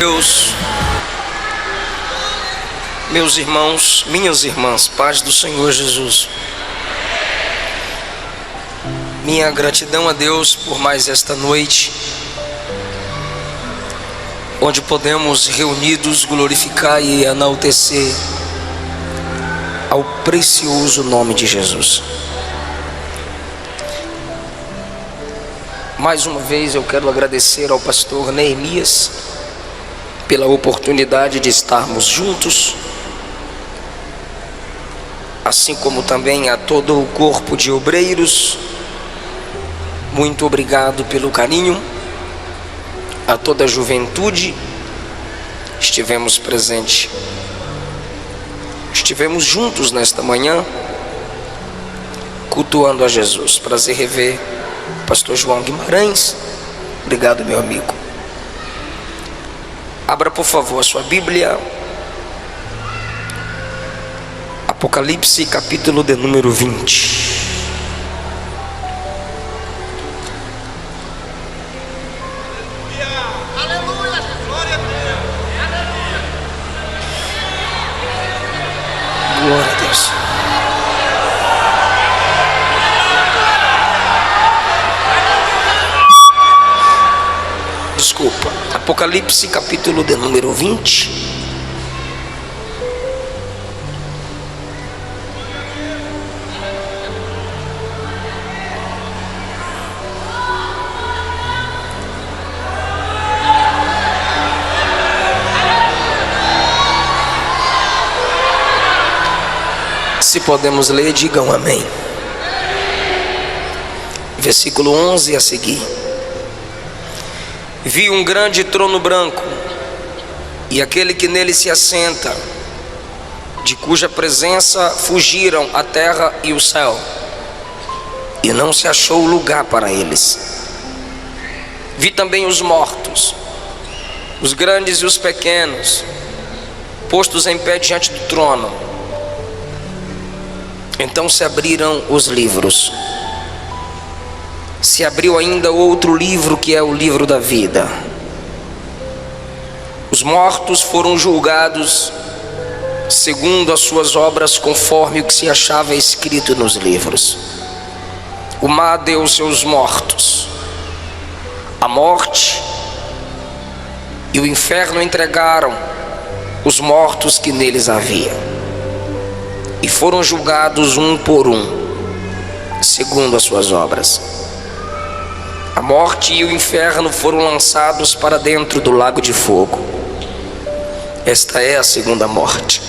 Deus, meus irmãos, minhas irmãs, paz do Senhor Jesus. Minha gratidão a Deus por mais esta noite, onde podemos reunidos glorificar e enaltecer ao precioso nome de Jesus. Mais uma vez eu quero agradecer ao pastor Neemias pela oportunidade de estarmos juntos, assim como também a todo o corpo de obreiros. Muito obrigado pelo carinho. A toda a juventude, estivemos presentes, estivemos juntos nesta manhã, cultuando a Jesus. Prazer rever o pastor João Guimarães. Obrigado, meu amigo. Abra por favor a sua Bíblia, Apocalipse capítulo de número 20. Glória a Deus. Desculpa. Apocalipse capítulo de número 20. Se podemos ler, digam amém. Versículo 11 a seguir. Vi um grande trono branco, e aquele que nele se assenta, de cuja presença fugiram a terra e o céu, e não se achou lugar para eles. Vi também os mortos, os grandes e os pequenos, postos em pé diante do trono. Então se abriram os livros. Se abriu ainda outro livro, que é o livro da vida. Os mortos foram julgados segundo as suas obras, conforme o que se achava escrito nos livros. O mar deu seus mortos. A morte e o inferno entregaram os mortos que neles havia, e foram julgados um por um, segundo as suas obras. A morte e o inferno foram lançados para dentro do lago de fogo. Esta é a segunda morte.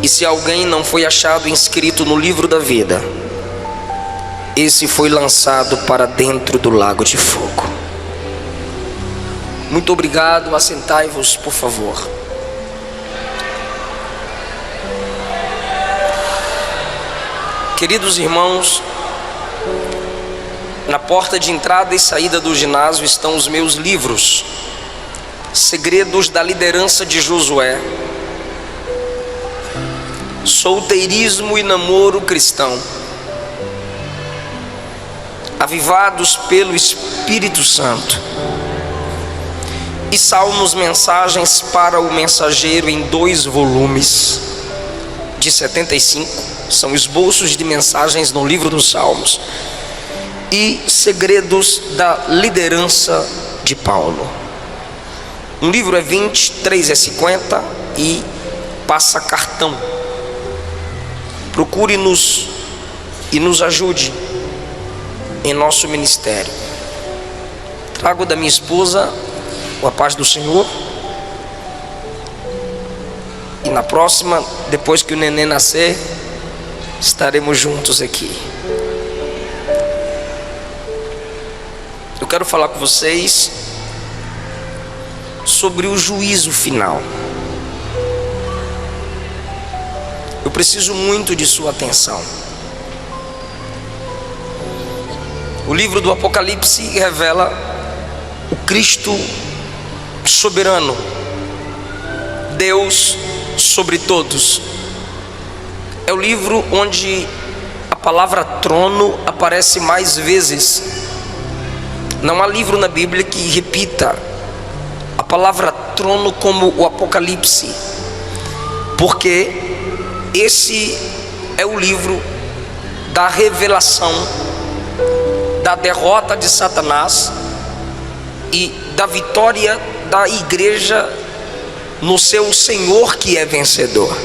E se alguém não foi achado inscrito no livro da vida, esse foi lançado para dentro do lago de fogo. Muito obrigado. Assentai-vos, por favor. Queridos irmãos, na porta de entrada e saída do ginásio estão os meus livros: Segredos da Liderança de Josué, Solteirismo e Namoro Cristão, Avivados pelo Espírito Santo, e Salmos Mensagens para o Mensageiro, em 2 volumes de 75. São esboços de mensagens no livro dos Salmos. E Segredos da Liderança de Paulo. Um livro é 20, 3 é 50 e passa cartão. Procure-nos e nos ajude em nosso ministério. Trago da minha esposa a paz do Senhor. E na próxima, depois que o neném nascer, estaremos juntos aqui. Eu quero falar com vocês sobre o juízo final. Eu preciso muito de sua atenção. O livro do Apocalipse revela o Cristo soberano, Deus sobre todos. É o livro onde a palavra trono aparece mais vezes. Não há livro na Bíblia que repita a palavra trono como o Apocalipse, porque esse é o livro da revelação da derrota de Satanás e da vitória da igreja no seu Senhor, que é vencedor.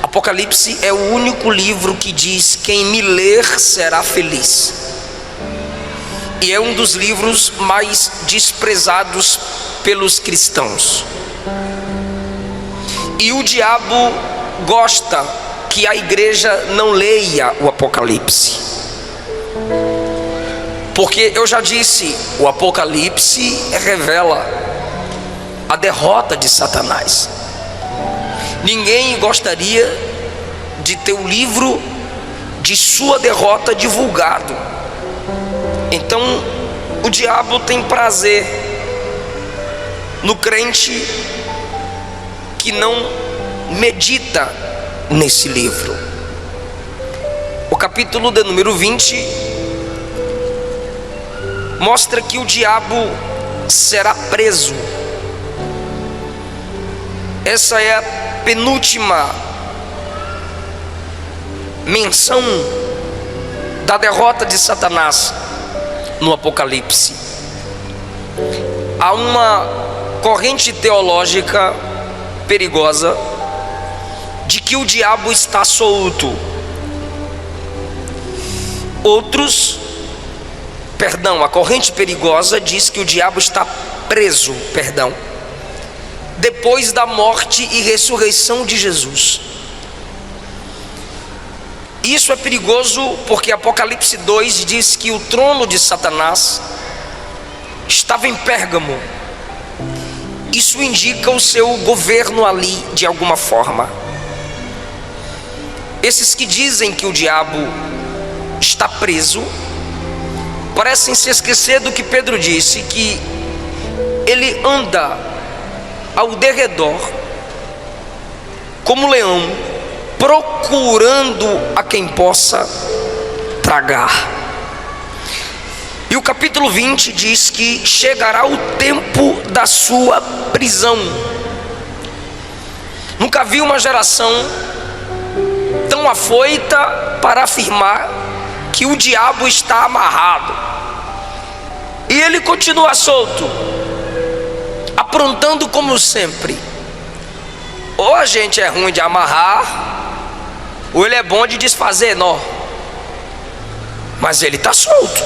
Apocalipse é o único livro que diz: quem me ler será feliz. E é um dos livros mais desprezados pelos cristãos. E o diabo gosta que a igreja não leia o Apocalipse, porque eu já disse, o Apocalipse revela a derrota de Satanás. Ninguém gostaria de ter o livro de sua derrota divulgado. Então o diabo tem prazer no crente que não medita nesse livro. O capítulo de número 20 mostra que o diabo será preso. Essa é a penúltima menção da derrota de Satanás no Apocalipse. Há uma corrente teológica perigosa de que o diabo está solto. A corrente perigosa diz que o diabo está preso, depois da morte e ressurreição de Jesus. Isso é perigoso porque Apocalipse 2 diz que o trono de Satanás estava em Pérgamo. Isso indica o seu governo ali de alguma forma. Esses que dizem que o diabo está preso parecem se esquecer do que Pedro disse, que ele anda ao derredor como leão, procurando a quem possa tragar. E o capítulo 20 diz que chegará o tempo da sua prisão. Nunca vi uma geração tão afoita para afirmar que o diabo está amarrado, e ele continua solto, aprontando como sempre. Ou a gente é ruim de amarrar, ou ele é bom de desfazer nó. Mas ele está solto.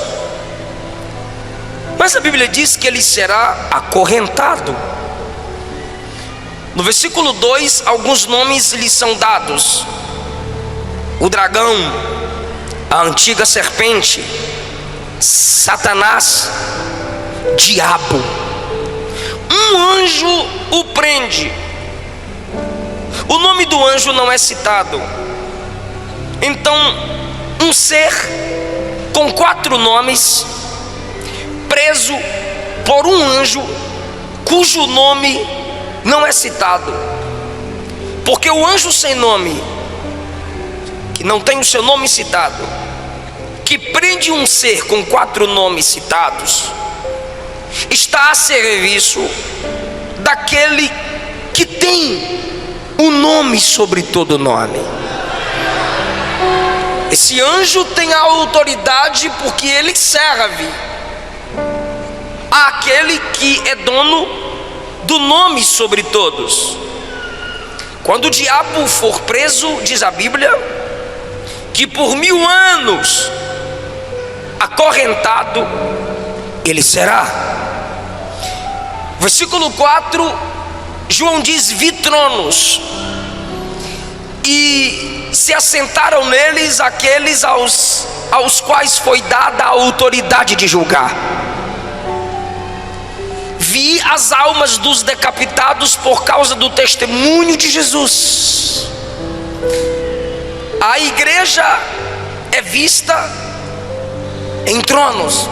Mas a Bíblia diz que ele será acorrentado. No versículo 2, alguns nomes lhe são dados: o dragão, a antiga serpente, Satanás, diabo. Um anjo o prende. O nome do anjo não é citado. Então, um ser com 4 nomes, preso por um anjo cujo nome não é citado. Porque o anjo sem nome, que não tem o seu nome citado, que prende um ser com 4 nomes citados, está a serviço daquele que tem o nome sobre todo nome. Esse anjo tem a autoridade porque ele serve àquele que é dono do nome sobre todos. Quando o diabo for preso, diz a Bíblia, que por 1000 anos acorrentado ele será. Versículo 4, João diz: vi tronos, e se assentaram neles aqueles aos quais foi dada a autoridade de julgar. Vi as almas dos decapitados por causa do testemunho de Jesus. A igreja é vista em tronos.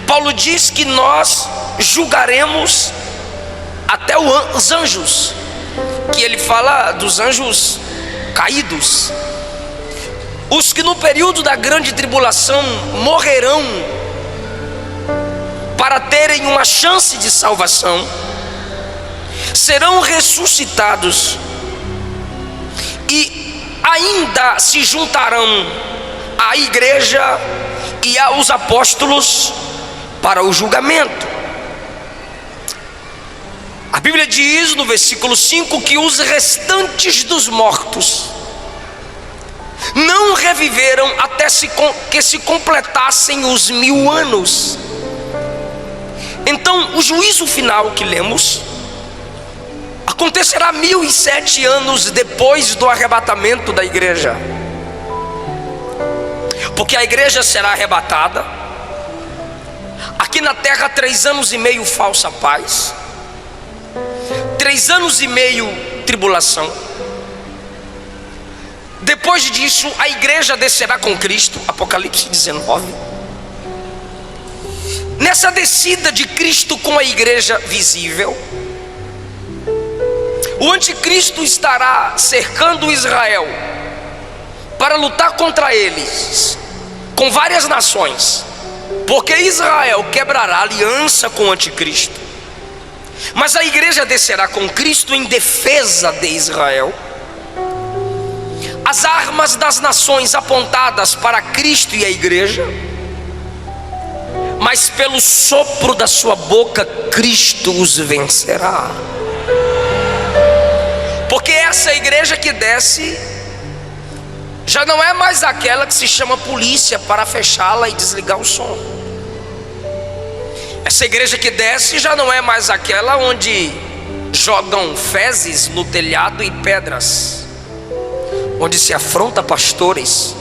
Paulo diz que nós julgaremos até os anjos, que ele fala dos anjos caídos, os que no período da grande tribulação morrerão para terem uma chance de salvação, serão ressuscitados e ainda se juntarão à igreja e aos apóstolos para o julgamento. A Bíblia diz no versículo 5 que os restantes dos mortos não reviveram até que se completassem os 1000 anos. Então o juízo final que lemos acontecerá 1007 anos depois do arrebatamento da igreja, porque a igreja será arrebatada. Aqui na terra 3 anos e meio falsa paz, 3 anos e meio tribulação. Depois disso a igreja descerá com Cristo, Apocalipse 19. Nessa descida de Cristo com a igreja visível, o anticristo estará cercando Israel para lutar contra eles com várias nações, porque Israel quebrará aliança com o anticristo, mas a igreja descerá com Cristo em defesa de Israel. As armas das nações apontadas para Cristo e a igreja, mas pelo sopro da sua boca Cristo os vencerá. Porque essa igreja que desce já não é mais aquela que se chama polícia para fechá-la e desligar o som. Essa igreja que desce já não é mais aquela onde jogam fezes no telhado e pedras, onde se afronta pastores,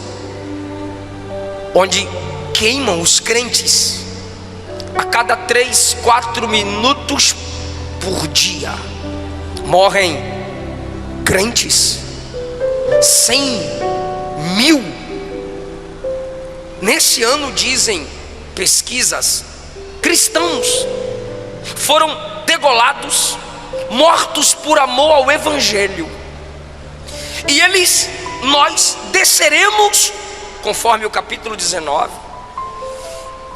onde queimam os crentes a cada 3, 4 minutos por dia. Morrem crentes, 100.000. Nesse ano, dizem pesquisas, cristãos foram degolados, mortos por amor ao evangelho. E nós desceremos, conforme o capítulo 19,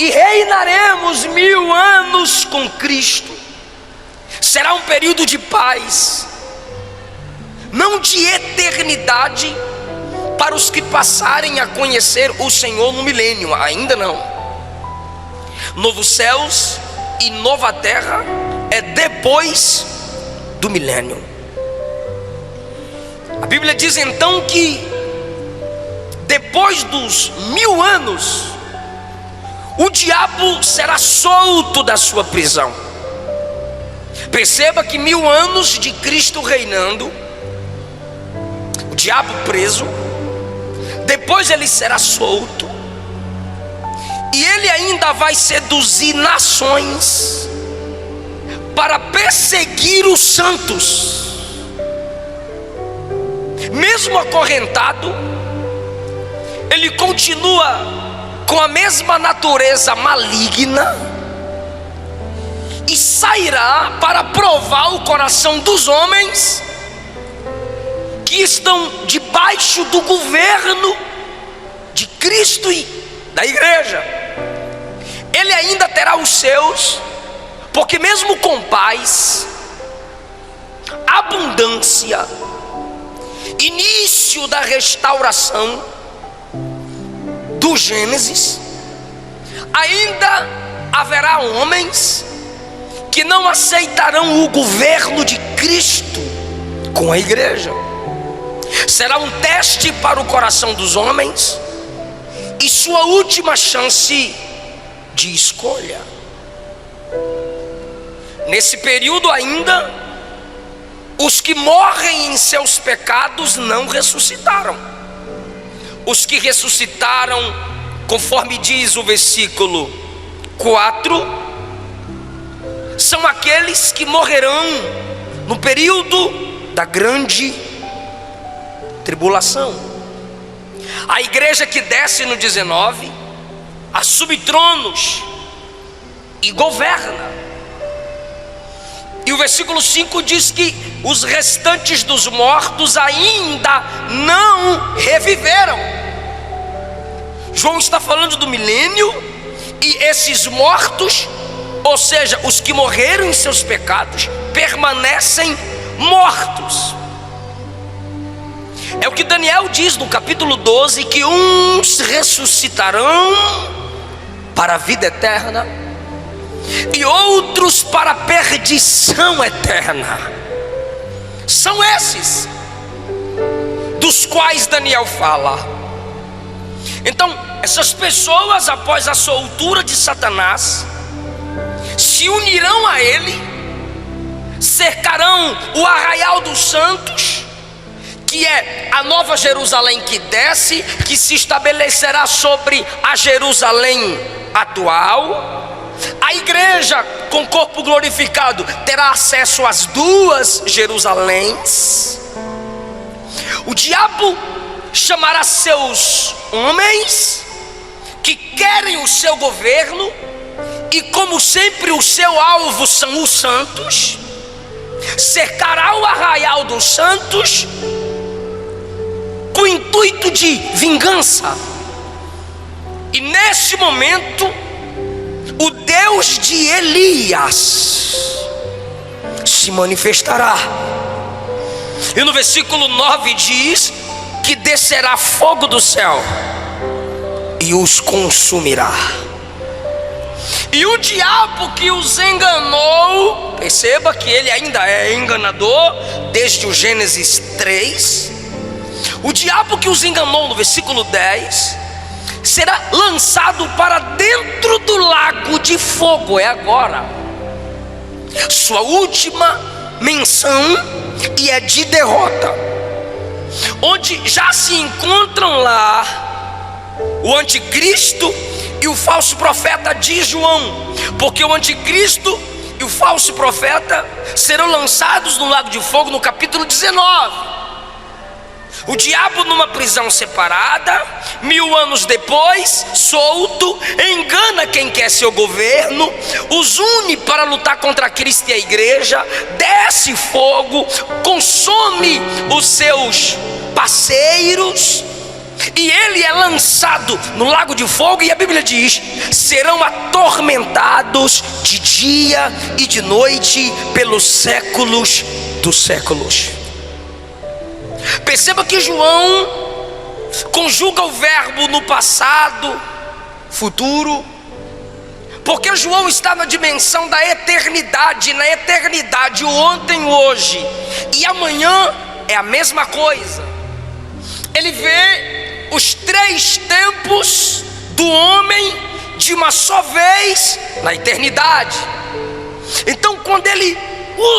e reinaremos 1000 anos com Cristo. Será um período de paz, não de eternidade, para os que passarem a conhecer o Senhor no milênio, ainda não. Novos céus e nova terra é depois do milênio. A Bíblia diz então que depois dos 1000 anos, o diabo será solto da sua prisão. Perceba que 1000 anos de Cristo reinando, o diabo preso, depois ele será solto, e ele ainda vai seduzir nações para perseguir os santos. Mesmo acorrentado, ele continua com a mesma natureza maligna e sairá para provar o coração dos homens que estão debaixo do governo de Cristo e da igreja. Ele ainda terá os seus, porque mesmo com paz, abundância, início da restauração do Gênesis, ainda haverá homens que não aceitarão o governo de Cristo com a igreja. Será um teste para o coração dos homens e sua última chance de escolha. Nesse período ainda, os que morrem em seus pecados não ressuscitaram. Os que ressuscitaram, conforme diz o versículo 4, são aqueles que morrerão no período da grande tribulação. A igreja que desce no 19 assume tronos e governa. E o versículo 5 diz que os restantes dos mortos ainda não reviveram. João está falando do milênio, e esses mortos ou seja, os que morreram em seus pecados permanecem mortos. É o que Daniel diz no capítulo 12, que uns ressuscitarão para a vida eterna e outros para a perdição eterna. São esses dos quais Daniel fala. Então, essas pessoas, após a soltura de Satanás, se unirão a ele, cercarão o arraial dos santos, que é a nova Jerusalém que desce, que se estabelecerá sobre a Jerusalém atual. A igreja com corpo glorificado terá acesso às duas Jerusaléns. O diabo chamará seus homens que querem o seu governo, e como sempre o seu alvo são os santos, cercará o arraial dos santos com o intuito de vingança. E nesse momento, o Deus de Elias se manifestará. E no versículo 9 diz que descerá fogo do céu e os consumirá. E o diabo que os enganou, perceba que ele ainda é enganador desde o Gênesis 3. O diabo que os enganou, no versículo 10, será lançado para dentro do lago de fogo. É agora sua última menção, e é de derrota, onde já se encontram lá o anticristo e o falso profeta de João, porque o anticristo e o falso profeta serão lançados no lago de fogo no capítulo 19. O diabo numa prisão separada, 1000 anos depois, solto, engana quem quer seu governo, os une para lutar contra Cristo e a igreja, desce fogo, consome os seus parceiros, e ele é lançado no lago de fogo. E a Bíblia diz: serão atormentados de dia e de noite pelos séculos dos séculos. Perceba que João conjuga o verbo no passado, futuro, porque João está na dimensão da eternidade. Na eternidade, o ontem, o hoje e amanhã é a mesma coisa. Ele vê os 3 tempos do homem de uma só vez na eternidade. Então, quando ele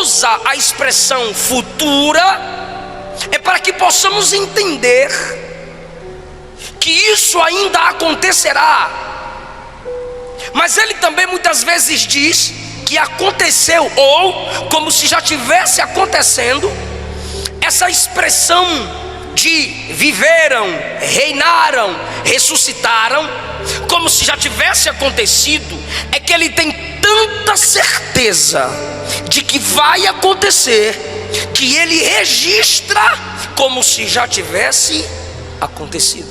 usa a expressão futura, é para que possamos entender que isso ainda acontecerá. Mas ele também muitas vezes diz que aconteceu, ou como se já tivesse acontecendo. Essa expressão de viveram, reinaram, ressuscitaram, como se já tivesse acontecido, é que ele tem tanta certeza de que vai acontecer, que ele registra como se já tivesse acontecido.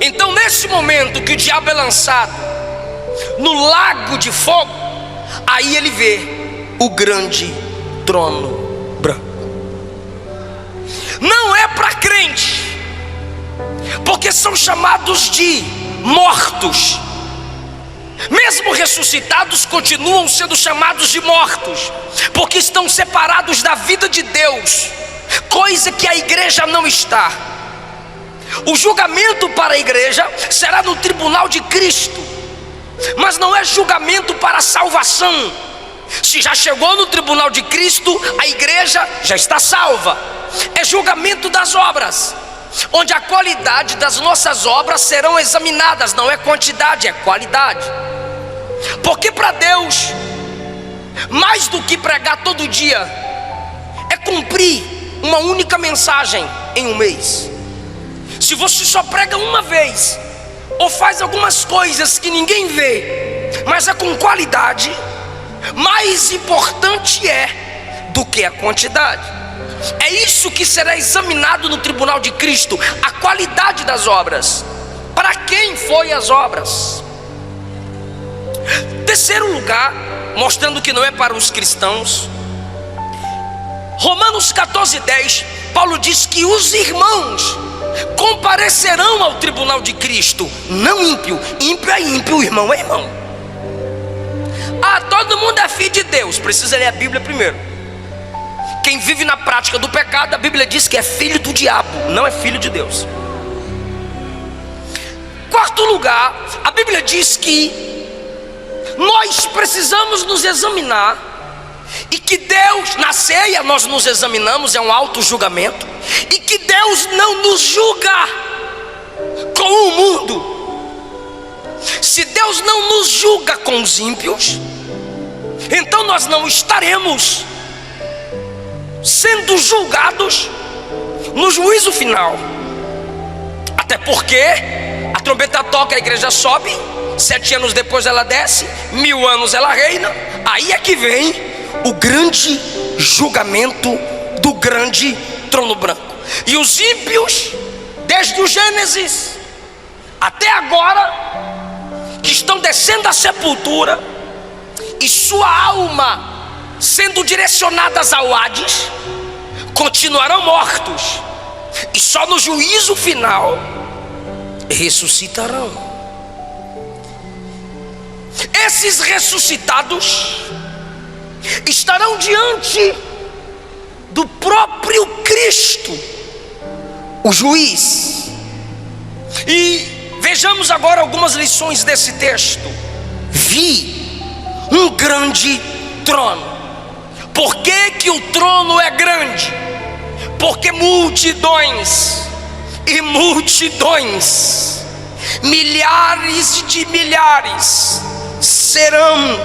Então, nesse momento que o diabo é lançado no lago de fogo, aí ele vê o grande trono branco. Não é para crente, porque são chamados de mortos. Mesmo ressuscitados, continuam sendo chamados de mortos, porque estão separados da vida de Deus, coisa que a igreja não está. O julgamento para a igreja será no tribunal de Cristo, mas não é julgamento para a salvação. Se já chegou no tribunal de Cristo, a igreja já está salva. É julgamento das obras, onde a qualidade das nossas obras serão examinadas. Não é quantidade, é qualidade. Porque para Deus, mais do que pregar todo dia, é cumprir uma única mensagem em um mês. Se você só prega uma vez, ou faz algumas coisas que ninguém vê, mas é com qualidade, mais importante é do que a quantidade. É isso que será examinado no tribunal de Cristo, a qualidade das obras. Para quem foi as obras? Terceiro lugar, mostrando que não é para os cristãos, Romanos 14:10, Paulo diz que os irmãos comparecerão ao tribunal de Cristo, não ímpio. Ímpio é ímpio, irmão é irmão. Todo mundo é filho de Deus, precisa ler a Bíblia primeiro. Quem vive na prática do pecado, a Bíblia diz que é filho do diabo, não é filho de Deus. Quarto lugar, a Bíblia diz que nós precisamos nos examinar, e que Deus, na ceia nós nos examinamos, é um auto-julgamento, e que Deus não nos julga com o mundo. Se Deus não nos julga com os ímpios, então nós não estaremos sendo julgados no juízo final. Até porque a trombeta toca, a igreja sobe, 7 anos depois ela desce, 1000 anos ela reina. Aí é que vem o grande julgamento do grande trono branco. E os ímpios, desde o Gênesis até agora, que estão descendo à sepultura, e sua alma sendo direcionadas ao Hades, continuarão mortos, e só no juízo final ressuscitarão. Esses ressuscitados estarão diante do próprio Cristo, o juiz. E vejamos agora algumas lições desse texto. Vi um grande trono. Por que o trono é grande? Porque multidões e multidões, milhares de milhares serão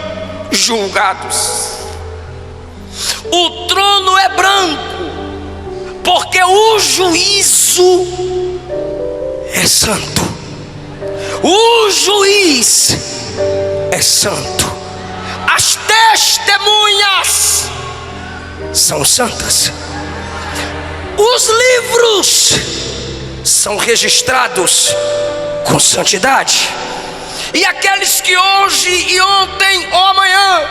julgados. O trono é branco, porque o juízo é santo. O juiz é santo. As testemunhas são santas. Os livros são registrados com santidade. E aqueles que hoje e ontem ou amanhã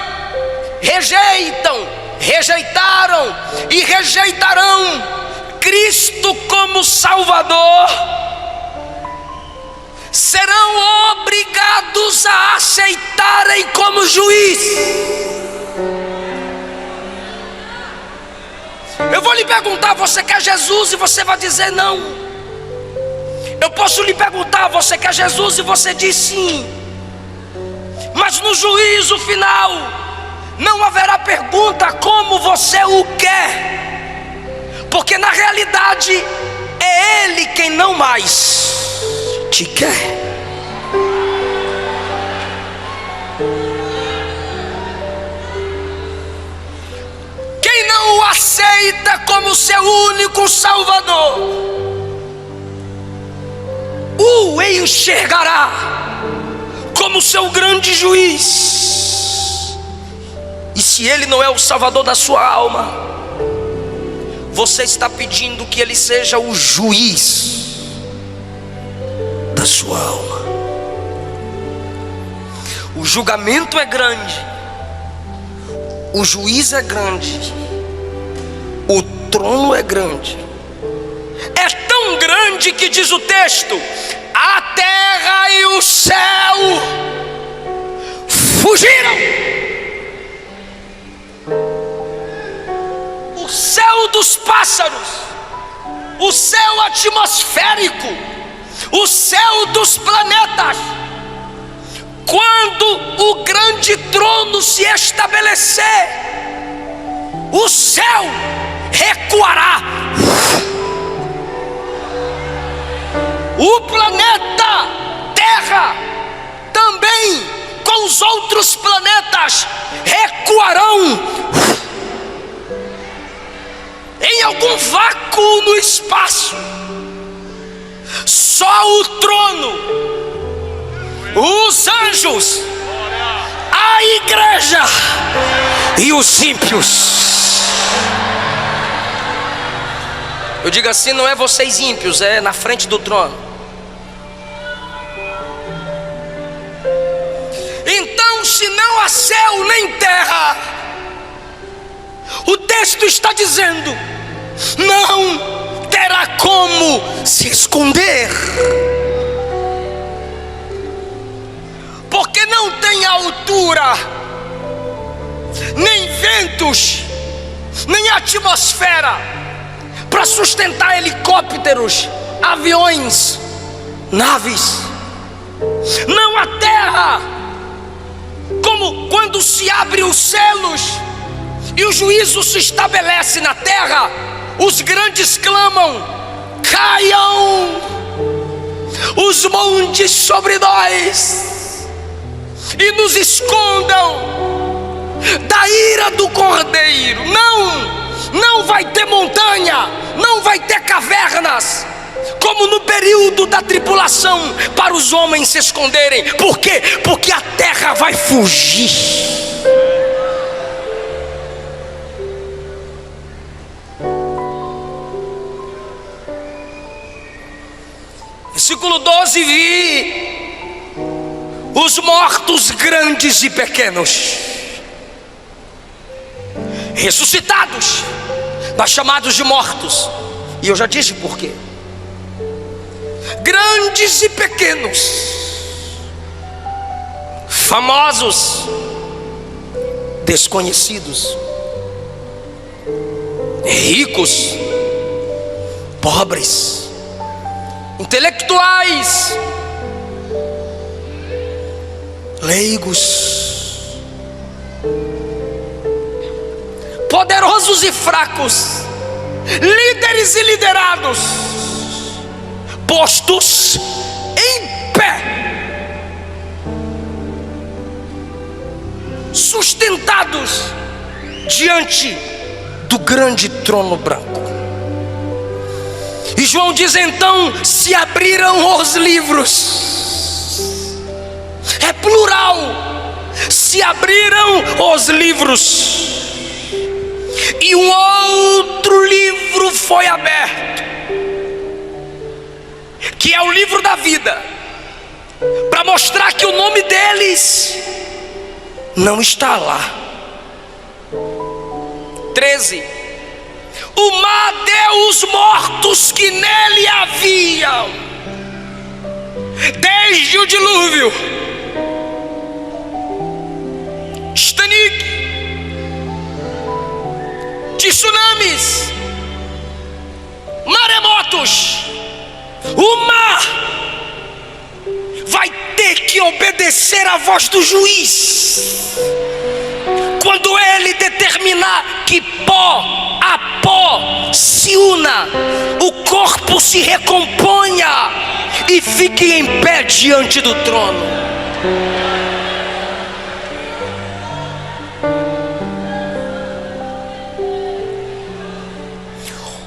rejeitaram e rejeitarão Cristo como Salvador, serão obrigados a aceitarem como juiz. Eu vou lhe perguntar: você quer Jesus? E você vai dizer não. Eu posso lhe perguntar: você quer Jesus? E você diz sim. Mas no juízo final não haverá pergunta como você o quer, porque na realidade é Ele quem não mais te quer. Quem não o aceita como seu único Salvador, o enxergará como seu grande juiz. E se Ele não é o Salvador da sua alma, você está pedindo que Ele seja o juiz da sua alma. O julgamento é grande, o juiz é grande, o trono é grande. É tão grande que diz o texto: a terra e o céu fugiram. O céu dos pássaros, o céu atmosférico, o céu dos planetas, quando o grande trono se estabelecer, o céu recuará. O planeta Terra também, com os outros planetas, recuarão em algum vácuo no espaço. Só o trono, os anjos, a igreja e os ímpios. Eu digo assim: não é vocês ímpios, é na frente do trono. Então não há céu nem terra. O texto está dizendo: não terá como se esconder, porque não tem altura, nem ventos, nem atmosfera para sustentar helicópteros, aviões, naves. Não há terra, como quando se abre os selos e o juízo se estabelece na terra, os grandes clamam: caiam os montes sobre nós e nos escondam da ira do Cordeiro. Não vai ter montanha, não vai ter cavernas, como no período da tribulação, para os homens se esconderem. Por quê? Porque a terra vai fugir. Versículo 12: vi os mortos grandes e pequenos ressuscitados, mas chamados de mortos. E eu já disse por quê. Grandes e pequenos, famosos, desconhecidos, ricos, pobres, intelectuais, leigos, poderosos e fracos, líderes e liderados, postos em pé, sustentados diante do grande trono branco. E João diz: então se abriram os livros. É plural. Se abriram os livros, e um outro livro foi aberto, que é o livro da vida, para mostrar que o nome deles não está lá. 13: o mar deu os mortos que nele haviam, desde o dilúvio, Titanic, tsunamis, maremotos. O mar vai ter que obedecer à voz do juiz quando ele determinar que pó a pó se una, o corpo se recomponha e fique em pé diante do trono.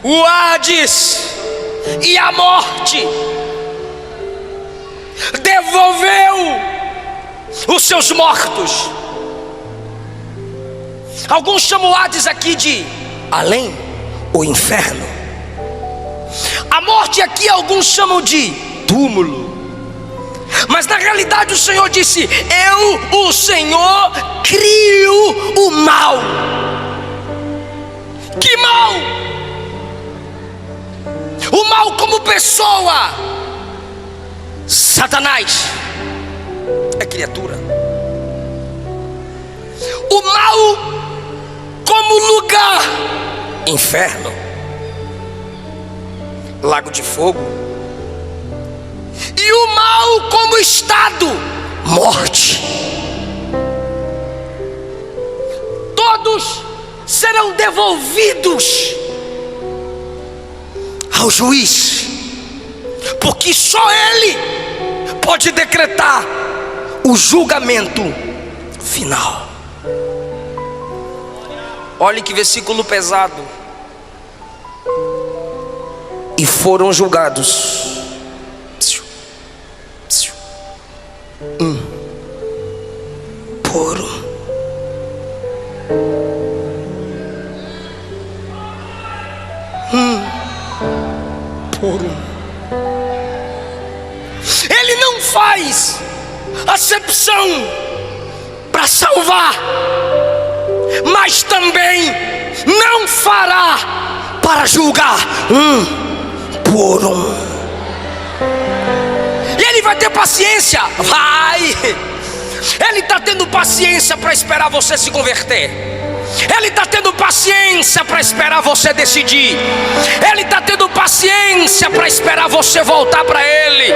O Hades e a morte devolveu os seus mortos. Alguns chamam o Hades aqui de além, o inferno. A morte aqui alguns chamam de túmulo. Mas na realidade o Senhor disse: eu, o Senhor, crio o mal. Que mal? O mal como pessoa. Satanás é criatura. O mal como lugar, inferno, lago de fogo. E o mal como estado, morte. Todos serão devolvidos ao juiz, porque só ele pode decretar o julgamento final. Olhe que versículo pesado. E foram julgados por Ele não faz acepção para salvar, mas também não fará para julgar por um. E ele vai ter paciência, ele está tendo paciência para esperar você se converter. Ele está tendo paciência para esperar você decidir. Ele está tendo paciência para esperar você voltar para Ele.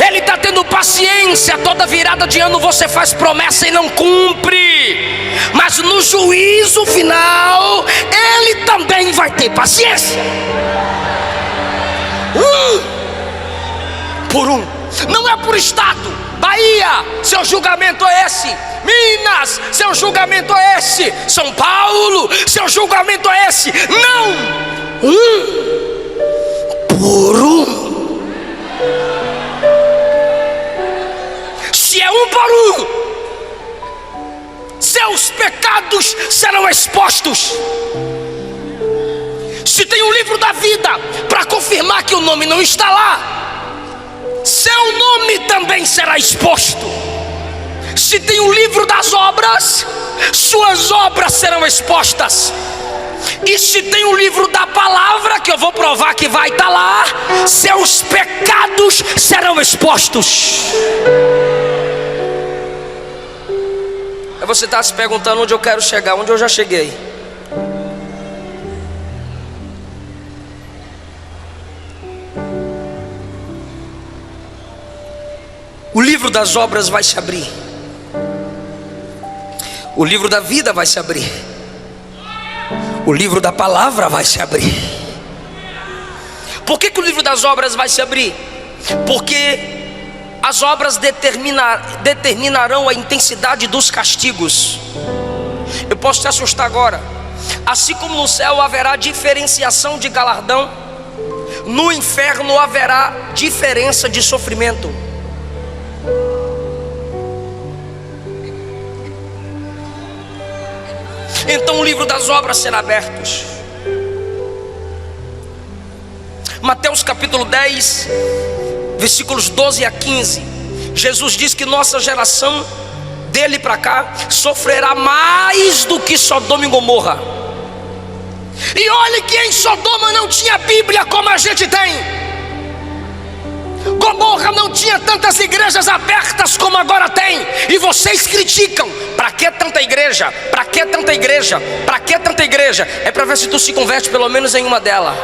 Ele está tendo paciência. Toda virada de ano você faz promessa e não cumpre, mas no juízo final Ele também vai ter paciência. Por um. Não é por estado. Bahia, seu julgamento é esse. Minas, seu julgamento é esse. São Paulo, seu julgamento é esse. Não, por um. Se é um por um, seus pecados serão expostos. Se tem um livro da vida para confirmar que o nome não está lá, seu nome também será exposto. Se tem um livro das obras, suas obras serão expostas. E se tem um livro da palavra, que eu vou provar que vai estar lá, seus pecados serão expostos. Aí você está se perguntando onde eu quero chegar, onde eu já cheguei. O livro das obras vai se abrir. O livro da vida vai se abrir. O livro da palavra vai se abrir. Por que o livro das obras vai se abrir? Porque as obras determinarão a intensidade dos castigos. Eu posso te assustar agora. Assim como no céu haverá diferenciação de galardão, no inferno haverá diferença de sofrimento. Então o livro das obras será aberto. Mateus capítulo 10, versículos 12 a 15. Jesus diz que nossa geração, dele para cá, sofrerá mais do que Sodoma e Gomorra. E olhe que em Sodoma não tinha Bíblia como a gente tem. Gomorra não tinha tantas igrejas abertas como agora tem. E vocês criticam. Para que tanta igreja? Para que tanta igreja? Para que tanta igreja? É para ver se tu se converte pelo menos em uma delas.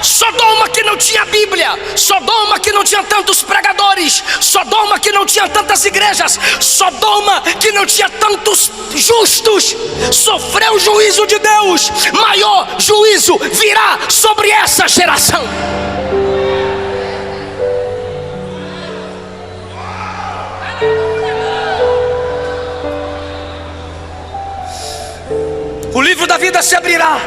Sodoma que não tinha Bíblia, Sodoma que não tinha tantos pregadores, Sodoma que não tinha tantas igrejas, Sodoma que não tinha tantos justos, sofreu o juízo de Deus. Maior juízo virá sobre essa geração. O livro da vida se abrirá.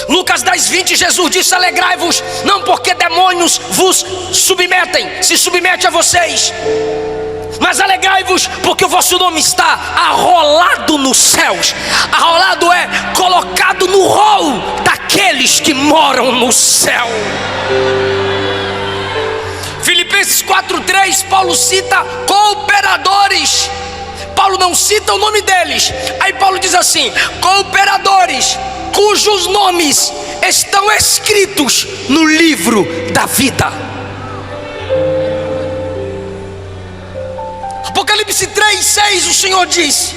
Lucas 10, 20, Jesus disse: alegrai-vos, não porque demônios vos submetem, se submete a vocês, mas alegrai-vos porque o vosso nome está arrolado nos céus. Arrolado é colocado no rol daqueles que moram no céu. Filipenses 4:3, Paulo cita cooperadores. Paulo não cita o nome deles. Aí Paulo diz assim: cooperadores cujos nomes estão escritos no livro da vida. Apocalipse 3:6, o Senhor diz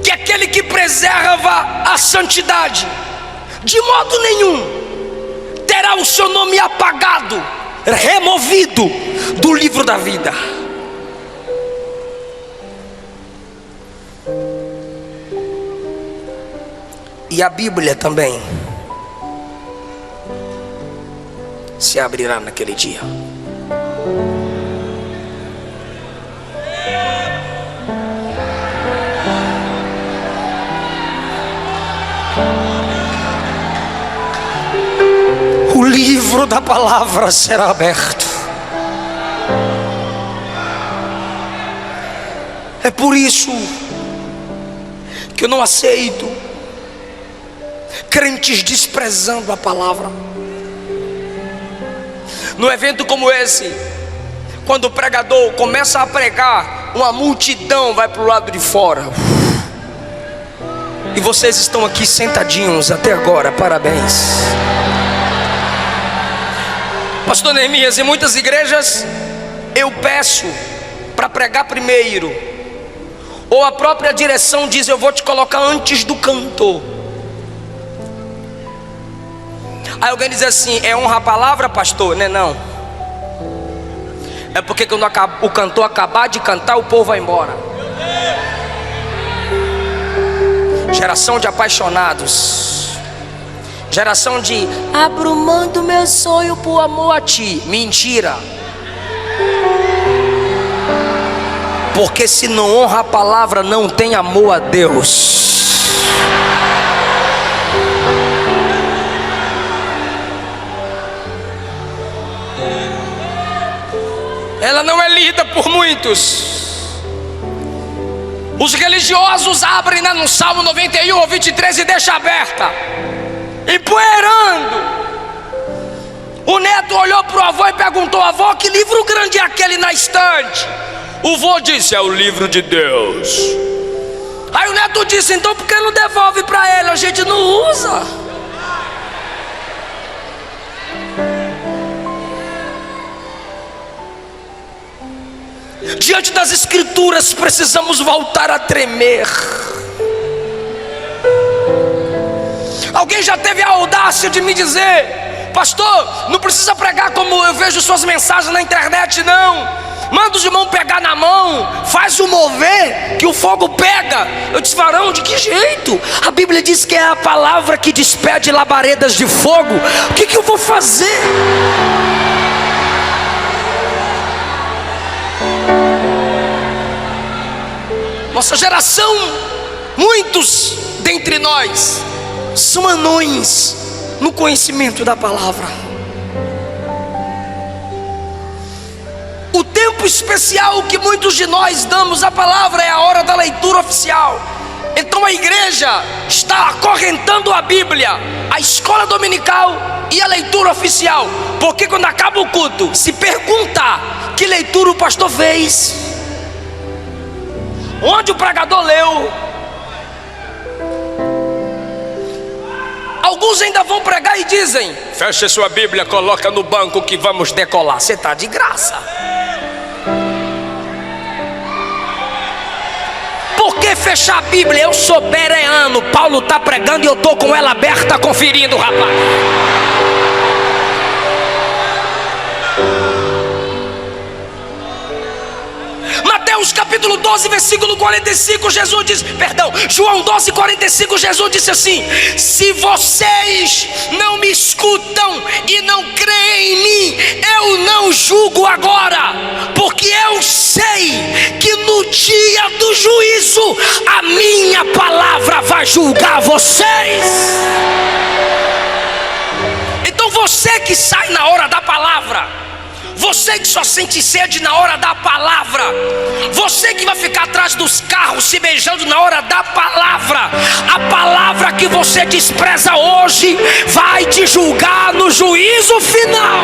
que aquele que preserva a santidade, de modo nenhum terá o seu nome apagado, removido do livro da vida. E a Bíblia também se abrirá naquele dia. O livro da palavra será aberto. É por isso que eu não aceito crentes desprezando a palavra. No evento como esse, quando o pregador começa a pregar, uma multidão vai para o lado de fora. E vocês estão aqui sentadinhos até agora, parabéns. Pastor Neemias, em muitas igrejas eu peço para pregar primeiro, ou a própria direção diz: eu vou te colocar antes do cantor. Aí alguém diz assim: é honra a palavra, pastor? Não. É porque quando o cantor acabar de cantar, o povo vai embora. Geração de apaixonados, geração de abro mão do meu sonho por amor a ti. Mentira. Porque se não honra a palavra, não tem amor a Deus. Ela não é lida por muitos. Os religiosos abrem no Salmo 91 ou 23 e deixam aberta, empoeirando. O neto olhou para o avô e perguntou: avô, que livro grande é aquele na estante? O vô disse: é o livro de Deus. Aí o neto disse: então por que não devolve para ele? A gente não usa. Diante das escrituras precisamos voltar a tremer. Alguém já teve a audácia de me dizer: pastor, não precisa pregar como eu vejo suas mensagens na internet, não. Manda os irmãos pegar na mão, faz o mover que o fogo pega. Eu disse: varão, de que jeito? A Bíblia diz que é a palavra que despede labaredas de fogo. O que eu vou fazer? Nossa geração, muitos dentre nós são anões no conhecimento da palavra. O tempo especial que muitos de nós damos à palavra é a hora da leitura oficial. Então a igreja está acorrentando a Bíblia, a escola dominical e a leitura oficial. Porque quando acaba o culto, se perguntar que leitura o pastor fez, onde o pregador leu. Alguns ainda vão pregar e dizem: feche sua Bíblia, coloca no banco que vamos decolar. Você está de graça. Por que fechar a Bíblia? Eu sou bereano. Paulo está pregando e eu estou com ela aberta conferindo, rapaz. Mateus capítulo 12, versículo 45, Jesus diz, João 12, 45, Jesus disse assim: se vocês não me escutam e não creem em mim, eu não julgo agora, porque eu sei que no dia do juízo a minha palavra vai julgar vocês. Então você que sai na hora da palavra, você que só sente sede na hora da palavra, você que vai ficar atrás dos carros se beijando na hora da palavra, a palavra que você despreza hoje vai te julgar no juízo final.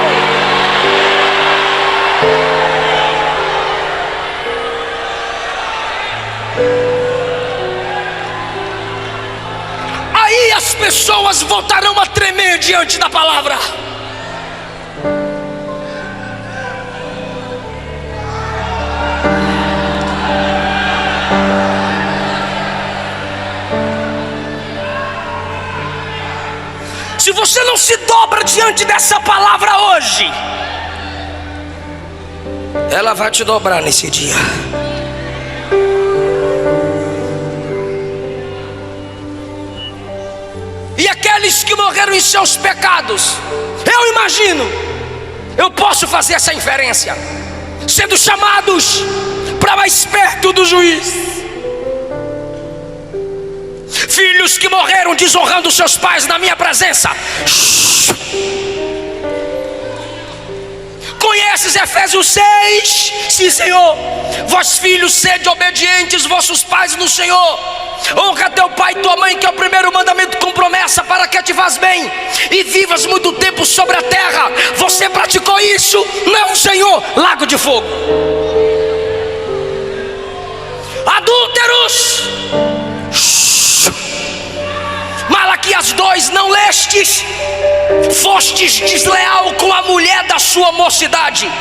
Aí as pessoas voltarão a tremer diante da palavra. Se você não se dobra diante dessa palavra hoje, ela vai te dobrar nesse dia. E aqueles que morreram em seus pecados, eu imagino, eu posso fazer essa inferência, sendo chamados para mais perto do juiz. Filhos que morreram desonrando seus pais na minha presença. Conheces Efésios 6? Sim, Senhor. Vós filhos, sede obedientes vossos pais no Senhor. Honra teu pai e tua mãe, que é o primeiro mandamento com promessa, para que a te faz bem e vivas muito tempo sobre a terra. Você praticou isso? Não, Senhor. Lago de fogo. Adúlteros. Malaquias 2, não lestes? Fostes desleal com a mulher da sua mocidade.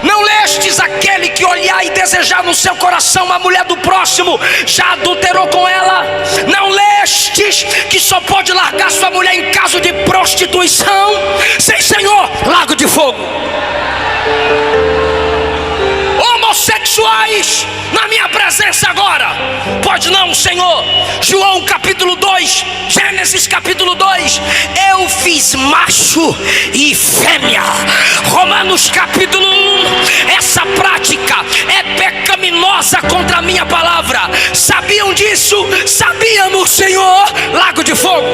Não lestes aquele que olhar e desejar no seu coração a mulher do próximo, já adulterou com ela? Não lestes que só pode largar sua mulher em caso de prostituição? Sim, Senhor. Lago de fogo. Homossexuais na minha presença agora? Pode não, Senhor. João capítulo 2, Gênesis capítulo 2, eu fiz macho e fêmea. Romanos capítulo 1, essa prática é pecaminosa contra a minha palavra. Sabiam disso? Sabíamos, Senhor. Lago de fogo.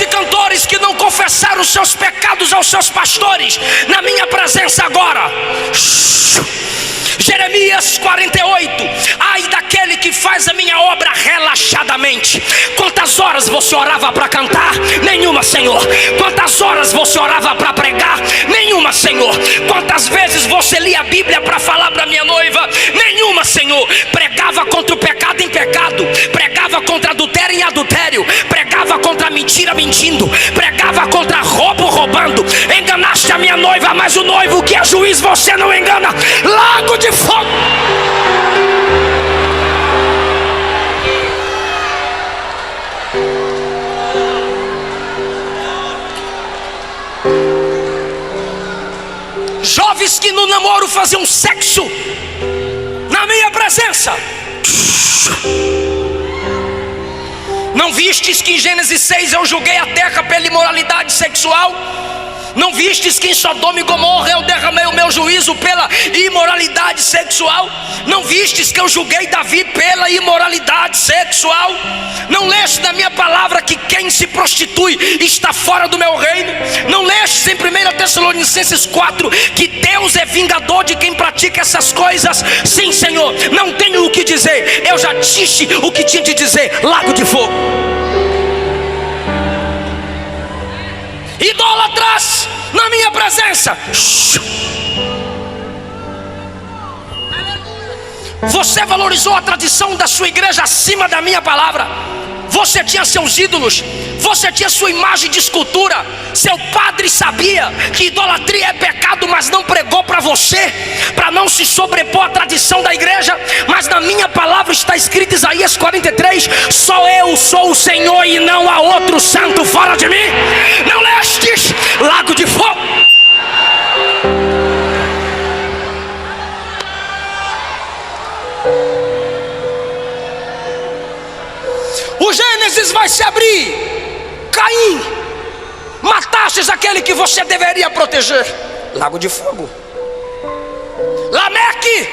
E cantores que não confessaram os seus pecados aos seus pastores, na minha presença agora. Jeremias 48, ai daquele que faz a minha obra relaxadamente. Quantas horas você orava para cantar? Nenhuma, Senhor. Quantas horas você orava para pregar? Nenhuma, Senhor. Quantas vezes você lia a Bíblia para falar para minha noiva? Nenhuma, Senhor. Pregava contra o pecado em pecado, pregava contra adultério em adultério, pregava contra a mentira mentindo, pregava contra roubo roubando. Enganaste a minha noiva, mas o noivo que é juiz você não engana. Lago de fogo. Jovens que no namoro faziam sexo na minha presença. Não vistes que em Gênesis 6 eu julguei a terra pela imoralidade sexual? Não vistes que em Sodoma e Gomorra eu derramei o meu juízo pela imoralidade sexual? Não vistes que eu julguei Davi pela imoralidade sexual? Não leste na minha palavra que quem se prostitui está fora do meu reino? Não lestes em 1 Tessalonicenses 4 que Deus é vingador de quem pratica essas coisas? Sim, Senhor. Não tenho o que dizer, eu já disse o que tinha de dizer. Lago de fogo. Idólatras na minha presença. Você valorizou a tradição da sua igreja acima da minha palavra. Você tinha seus ídolos, você tinha sua imagem de escultura. Seu padre sabia que idolatria é pecado, mas não pregou para você, para não se sobrepor à tradição da igreja. Mas na minha palavra está escrito, Isaías 43, só eu sou o Senhor e não há outro santo fora de mim. Não lestes? Lago de fogo. O Gênesis vai se abrir. Caim, matastes aquele que você deveria proteger. Lago de fogo. Lameque,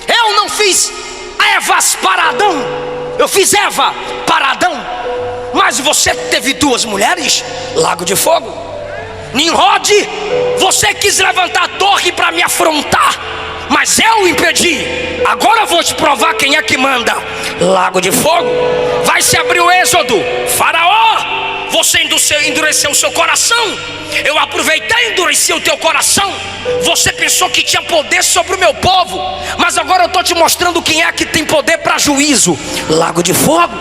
eu não fiz Evas para Adão, eu fiz Eva para Adão, mas você teve duas mulheres. Lago de fogo. Nimrod, você quis levantar a torre para me afrontar, mas eu impedi. Agora eu vou te provar quem é que manda. Lago de fogo. Vai se abrir o Êxodo. Faraó, você endureceu o seu coração. Eu aproveitei e endureci o teu coração. Você pensou que tinha poder sobre o meu povo, mas agora eu estou te mostrando quem é que tem poder para juízo. Lago de fogo.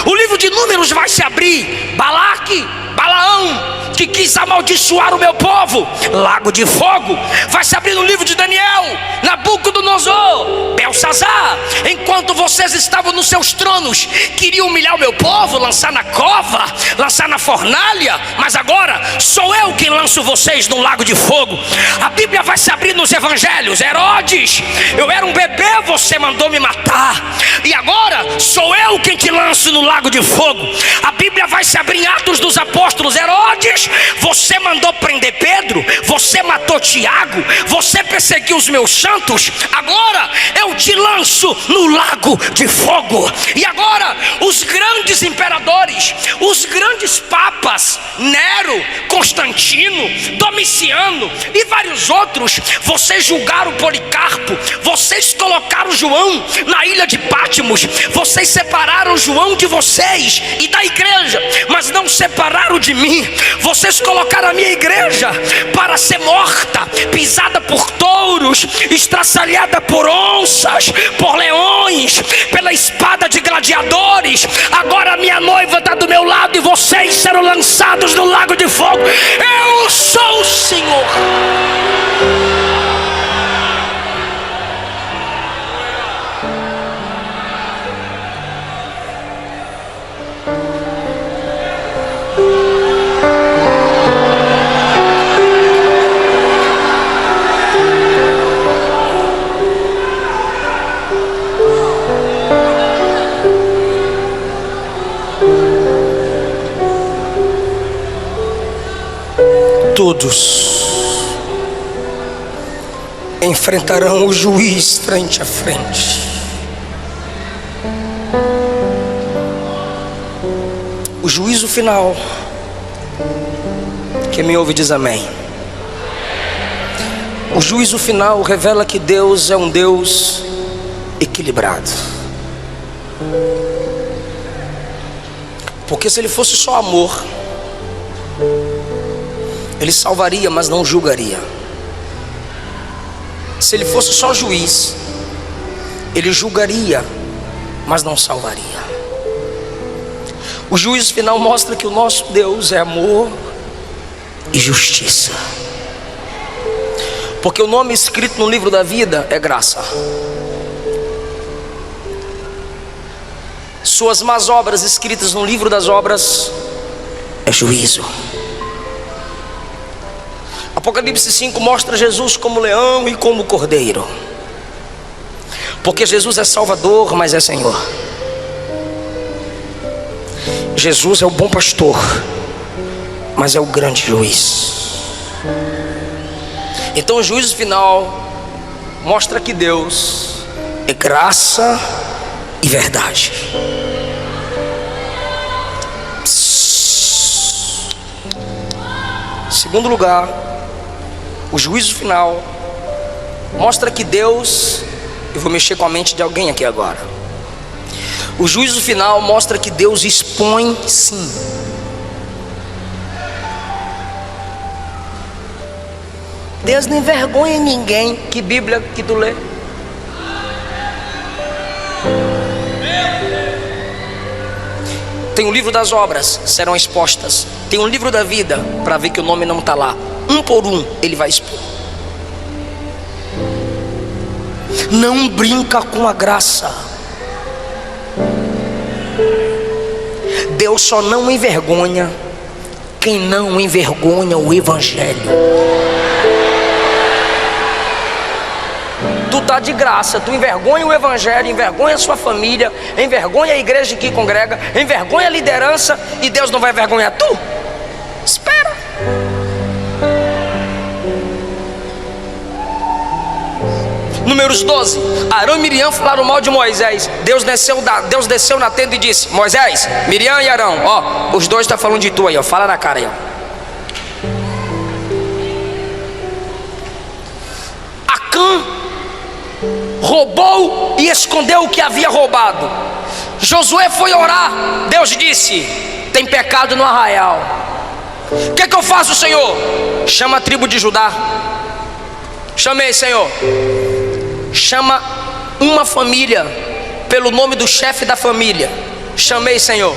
O livro de Números vai se abrir. Balaque, Balaão, que quis amaldiçoar o meu povo. Lago de fogo. Vai se abrir no livro de Daniel. Nabucodonosor, Belsazar, enquanto vocês estavam nos seus tronos, queriam humilhar o meu povo, lançar na cova, lançar na fornalha, mas agora sou eu quem lanço vocês no lago de fogo. A Bíblia vai se abrir nos evangelhos. Herodes, eu era um bebê, você mandou me matar, e agora sou eu quem te lanço no lago de fogo. A Bíblia Bíblia vai se abrir em Atos dos Apóstolos. Herodes, você mandou prender Pedro, você matou Tiago, você perseguiu os meus santos, agora eu te lanço no lago de fogo. E agora os grandes imperadores, os grandes papas, Nero, Constantino, Domiciano e vários outros, vocês julgaram Policarpo, vocês colocaram João na ilha de Patmos, vocês separaram João de vocês e da igreja, mas não separaram de mim. Vocês colocaram a minha igreja para ser morta, pisada por touros, estraçalhada por onças, por leões, pela espada de gladiadores. Agora a minha noiva está do meu lado e vocês serão lançados no lago de fogo. Eu sou o Senhor. Todos enfrentarão o juiz frente a frente. O juízo final. Quem me ouve diz amém. O juízo final revela que Deus é um Deus equilibrado. Porque se Ele fosse só amor, Ele salvaria, mas não julgaria. Se Ele fosse só juiz, Ele julgaria, mas não salvaria. O juízo final mostra que o nosso Deus é amor e justiça. Porque o nome escrito no livro da vida é graça. Suas más obras escritas no livro das obras é juízo. Apocalipse 5 mostra Jesus como leão e como cordeiro. Porque Jesus é Salvador, mas é Senhor. Jesus é o bom pastor, mas é o grande juiz. Então o juízo final mostra que Deus é graça e verdade. Segundo lugar, o juízo final mostra que Deus, eu vou mexer com a mente de alguém aqui agora. O juízo final mostra que Deus expõe sim. Deus não envergonha ninguém. Que Bíblia que tu lê? Tem o livro das obras, serão expostas. Tem o livro da vida, para ver que o nome não está lá. Um por um, Ele vai expor. Não brinca com a graça. Deus só não envergonha quem não envergonha o Evangelho. Tu tá de graça, tu envergonha o Evangelho, envergonha a sua família, envergonha a igreja que congrega, envergonha a liderança, e Deus não vai envergonhar tu? Espera. Números 12, Arão e Miriam falaram mal de Moisés. Deus desceu na tenda e disse: Moisés, Miriam e Arão, ó, os dois estão falando de tu aí, ó, fala na cara aí, ó. Acã roubou e escondeu o que havia roubado. Josué foi orar. Deus disse: tem pecado no arraial. O que eu faço, Senhor? Chama a tribo de Judá. Chamei, Senhor. Chama uma família pelo nome do chefe da família. Chamei, Senhor.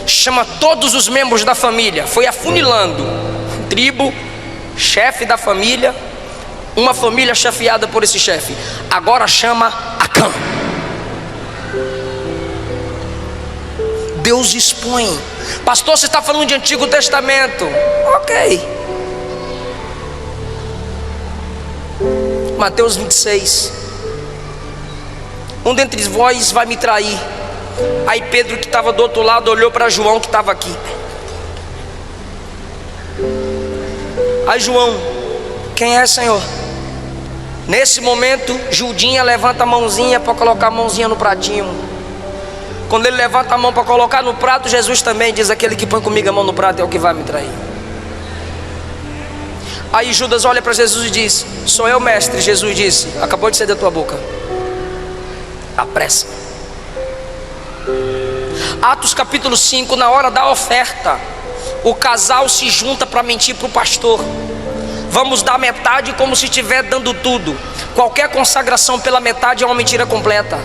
Chama todos os membros da família. Foi afunilando. Tribo, chefe da família, uma família chefiada por esse chefe. Agora chama Acã. Deus expõe. Pastor, você está falando de Antigo Testamento. Ok. Mateus 26. Um dentre vós vai me trair. Aí Pedro, que estava do outro lado, olhou para João, que estava aqui. Aí João: quem é, Senhor? Nesse momento, Judinha levanta a mãozinha para colocar a mãozinha no pratinho. Quando ele levanta a mão para colocar no prato, Jesus também diz: aquele que põe comigo a mão no prato é o que vai me trair. Aí Judas olha para Jesus e diz: sou eu, mestre. Jesus disse: acabou de sair da tua boca. Apressa. Atos capítulo 5, na hora da oferta, o casal se junta para mentir para o pastor. Vamos dar metade como se estiver dando tudo. Qualquer consagração pela metade é uma mentira completa.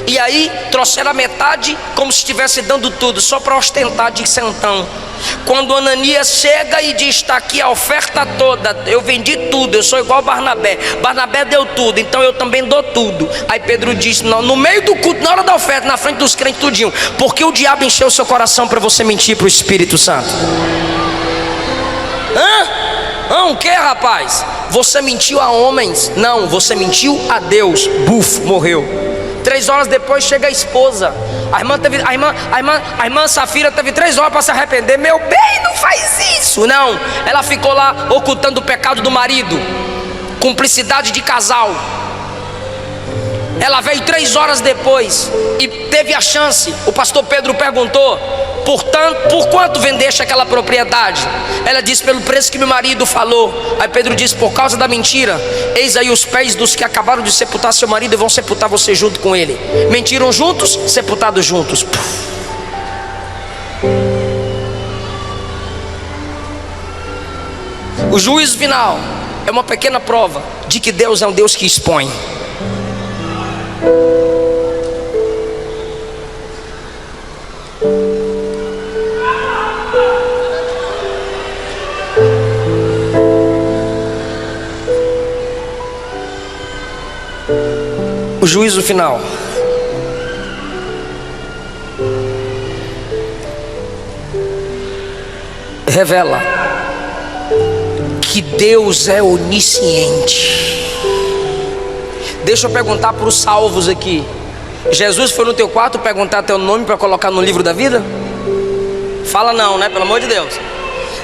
E aí trouxeram a metade como se estivesse dando tudo, só para ostentar de santão. Quando Ananias chega e diz: está aqui a oferta toda, eu vendi tudo, eu sou igual Barnabé. Barnabé deu tudo, então eu também dou tudo. Aí Pedro diz: não, no meio do culto, na hora da oferta, na frente dos crentes tudinho, porque o diabo encheu o seu coração para você mentir para o Espírito Santo? O que, rapaz? Você mentiu a homens? Não, você mentiu a Deus. Buf, morreu. 3 horas depois chega a esposa. A irmã Safira teve 3 horas para se arrepender. Meu bem, não faz isso. Não, ela ficou lá ocultando o pecado do marido. Cumplicidade de casal. Ela veio 3 horas depois e teve a chance. O pastor Pedro perguntou: portanto, por quanto vendeste aquela propriedade? Ela disse: pelo preço que meu marido falou. Aí Pedro disse: por causa da mentira, eis aí os pés dos que acabaram de sepultar seu marido e vão sepultar você junto com ele. Mentiram juntos, sepultados juntos. O juízo final é uma pequena prova de que Deus é um Deus que expõe. O juízo final revela que Deus é onisciente. Deixa eu perguntar para os salvos aqui: Jesus foi no teu quarto perguntar teu nome para colocar no livro da vida? Fala não, né? Pelo amor de Deus.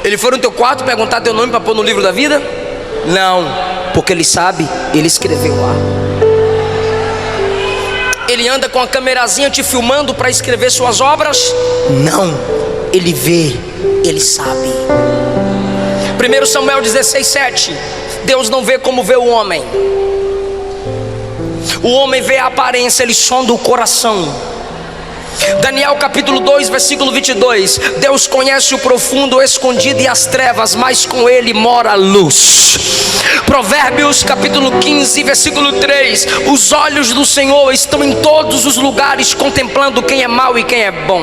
Ele foi no teu quarto perguntar teu nome para pôr no livro da vida? Não, porque ele sabe, ele escreveu lá. Ele anda com a camerazinha te filmando para escrever suas obras? Não, ele vê, ele sabe. 1 Samuel 16:7. Deus não vê como vê o homem. O homem vê a aparência, ele sonda o coração. Daniel capítulo 2, versículo 22. Deus conhece o profundo, o escondido e as trevas, mas com ele mora a luz. Provérbios capítulo 15, versículo 3. Os olhos do Senhor estão em todos os lugares, contemplando quem é mau e quem é bom.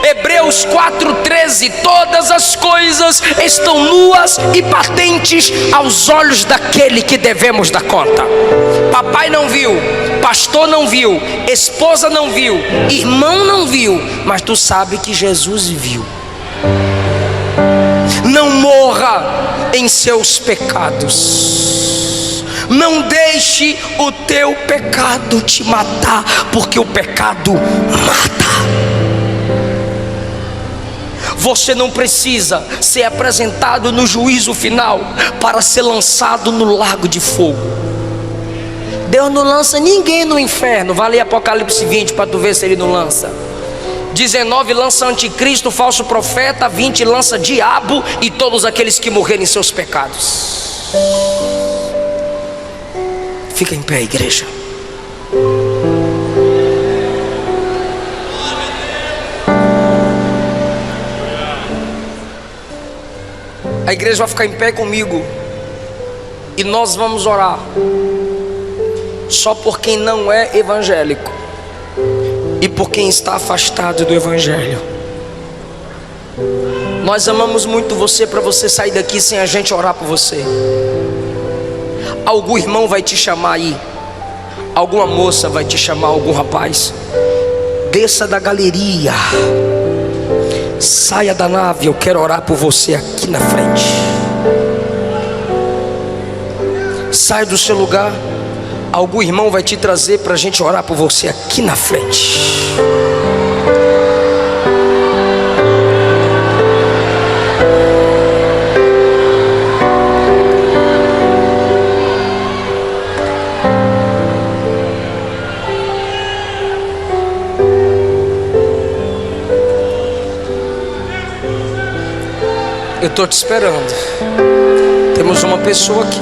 Hebreus 4:13. Todas as coisas estão nuas e patentes aos olhos daquele que devemos dar conta. Papai não viu, pastor não viu, esposa não viu, irmão não viu, mas tu sabe que Jesus viu. Não morra em seus pecados. Não deixe o teu pecado te matar, porque o pecado mata. Você não precisa ser apresentado no juízo final para ser lançado no lago de fogo. Deus não lança ninguém no inferno. Vai ler Apocalipse 20 para tu ver se ele não lança. 19 lança anticristo, falso profeta. 20 lança diabo e todos aqueles que morrerem em seus pecados. Fica em pé, igreja. A igreja vai ficar em pé comigo e nós vamos orar só por quem não é evangélico e por quem está afastado do evangelho. Nós amamos muito você para você sair daqui sem a gente orar por você. Algum irmão vai te chamar aí, alguma moça vai te chamar, algum rapaz. Desça da galeria, saia da nave, eu quero orar por você aqui na frente. Saia do seu lugar, algum irmão vai te trazer para a gente orar por você aqui na frente. Eu estou te esperando. Temos uma pessoa aqui.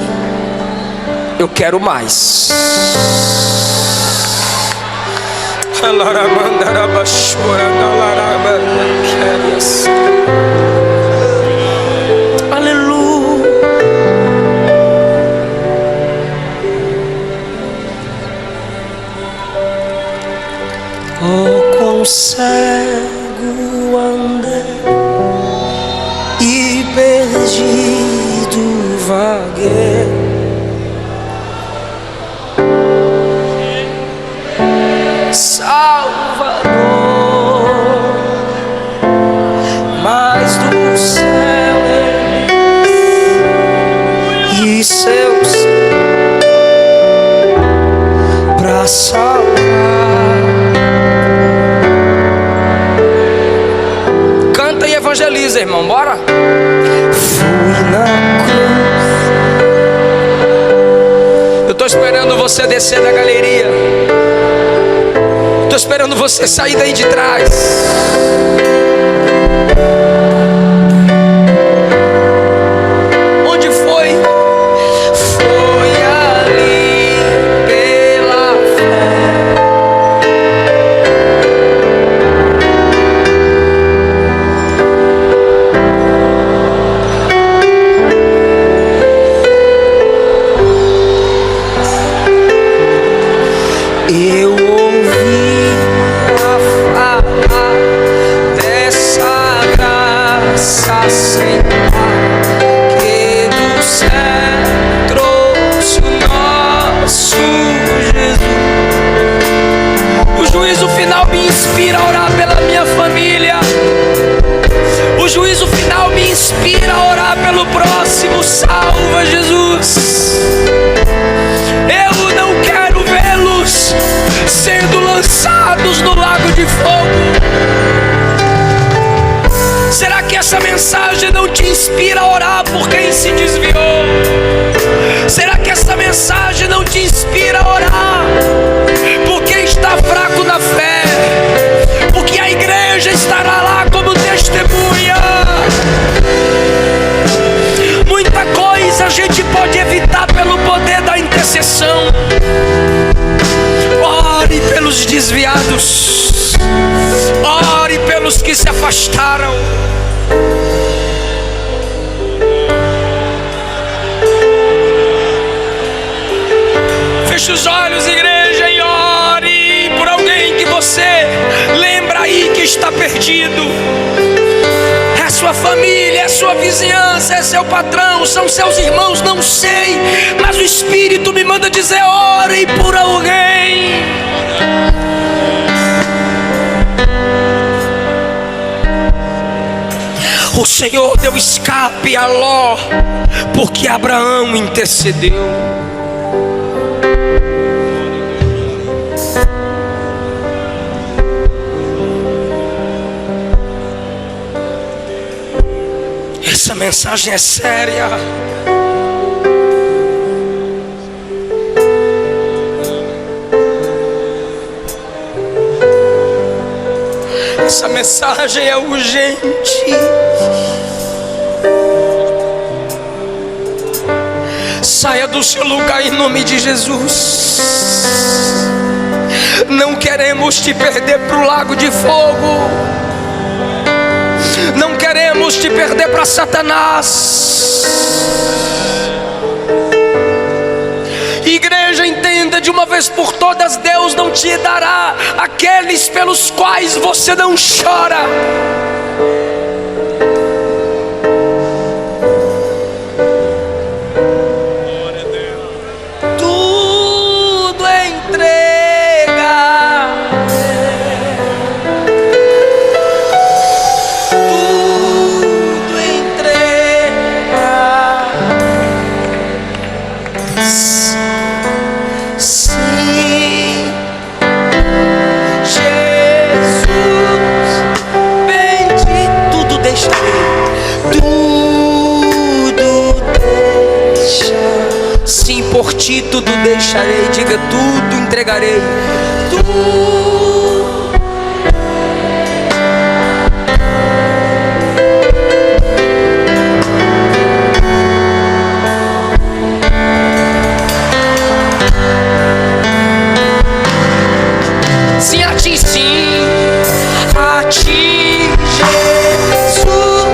Eu quero mais. Aleluia. Oh, quão cego andei e perdido vaguei, Salvador, mas do céu e seus pra salvar. Canta e evangeliza, irmão, bora? Fui na cruz. Eu estou esperando você descer da galeria. Estou esperando você sair daí de trás. Onde foi? Foi ali pela fé. Eu ouvi falar dessa graça sem par, que do céu trouxe o nosso Jesus. O juízo final me inspira a orar pela minha família. O juízo final me inspira a orar pelo próximo. Salva, Jesus. Eu não quero vê-los sendo lançados no lago de fogo. Será que essa mensagem não te inspira a orar por quem se desviou? Será que essa mensagem não te inspira a orar por quem está fraco na fé? Porque a igreja estará lá como testemunha. Muita coisa a gente pode evitar pelo poder da intercessão. Ore pelos desviados. Ore pelos que se afastaram. Feche os olhos, igreja, e ore por alguém que você lembra aí que está perdido. É sua família, é sua vizinhança, é seu patrão, são seus irmãos, não sei, mas o Espírito me manda dizer: ore por alguém. O Senhor deu escape a Ló, porque Abraão intercedeu. Essa mensagem é séria. Essa mensagem é urgente. Saia do seu lugar em nome de Jesus. Não queremos te perder para o lago de fogo. Não queremos te perder para Satanás. Igreja, entenda de uma vez por todas: Deus não te dará aqueles pelos quais você não chora. Tudo entrega. Tudo entrega. tudo deixarei. Diga: tudo entregarei. Tudo. Sim, a ti, sim, a ti, Jesus,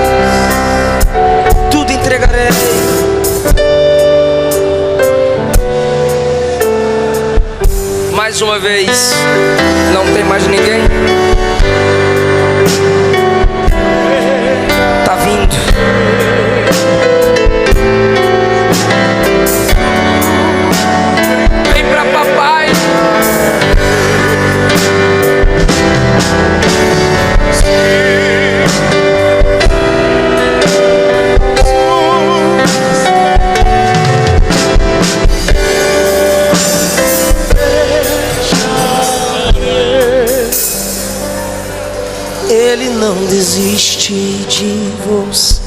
tudo entregarei. Mais uma vez, não tem mais ninguém. Tá vindo. Vem pra papai. Ele não desiste de você,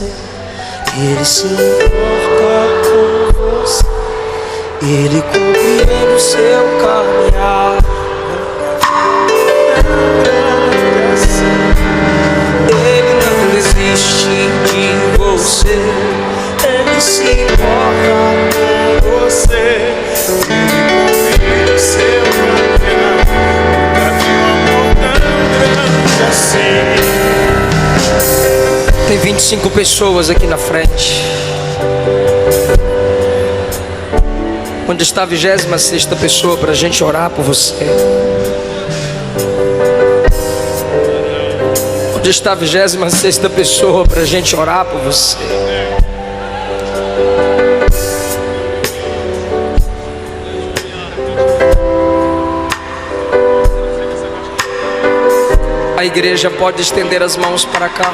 Ele se importa com você, Ele compreende o seu caminhar. Ele não desiste de você, Ele se importa com você, Ele compreende o seu caminhar. Tem 25 pessoas aqui na frente. Onde está a 26ª pessoa para a gente orar por você? Onde está a 26ª pessoa para a gente orar por você? A igreja pode estender as mãos para cá.